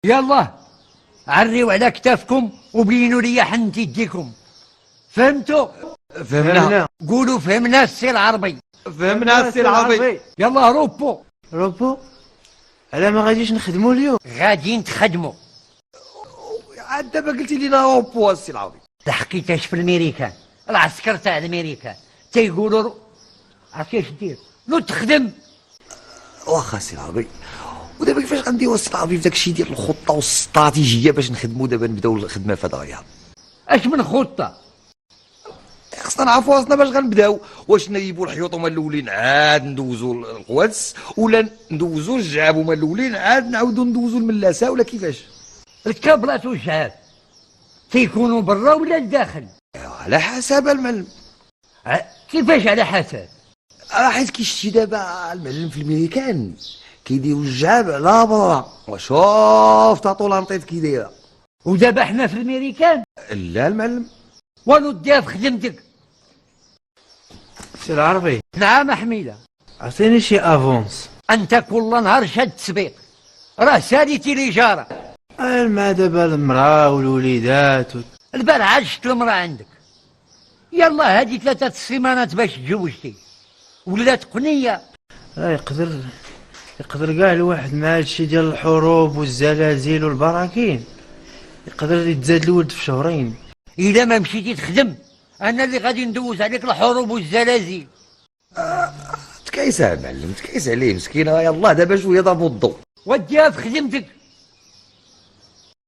يلا عريو على كتافكم وبينوا لي حنت يديكم. فهمتوا؟ فهمنا. قولوا فهمنا السي العربي. فهمنا السي العربي. يلا روبو. روبو؟ على ما غاديش نخدموا اليوم؟ غاديين تخدموا. عاد دابا قلتي لينا روبو السي العربي. لحقيتاش في الميريكان، العسكر تاع الميريكان تيقولوا عرفتي اش دير؟ لو تخدم. واخا السي العربي، ودابا كيفاش غنديروا السي العربي في داكشي ديال الخطه والاستراتيجيه باش نخدموا دابا نبداو الخدمه في هذا الرياض؟ اش من خطه؟ خصنا نعرفوا راسنا باش غنبداو، واش نريبوا الحيوط هما الاولين عاد ندوزوا القوادس، ولا ندوزوا الجعاب هما الاولين عاد نعاودوا ندوزوا الملاسه، ولا كيفاش؟ الكابلات والجعاب تيكونوا برا ولا لداخل؟ على حسب المعلم. كيفاش على حسب؟ حيت كيشتي دابا المعلم في الميريكان كيديروا الجعاب على برا، وشوف طاطولانطيط كي دايره. ودابا حنا في الميريكان لا المعلم. ونوديها في خدمتك. سي العربي، نعم حميده. عطيني شي افونس. انت كل نهار شاد تسبيق، راه ساليتي لي جاره. مع دابا المراه والوليدات البارحه شفت المراه عندك. يلا هادي 3 سيمانات باش تزوجتي، ولات قنيه. يقدر كاع الواحد مع هادشي ديال الحروب والزلازل والبراكين يقدر يتزاد الولد في شهرين. الا ما مشيتي تخدم انا اللي غادي ندوز عليك الحروب والزلازل. تكايس المعلم، تكايس عليه مسكينه، يلاه دابا شويه ضربوا الضو. وديها في خدمتك.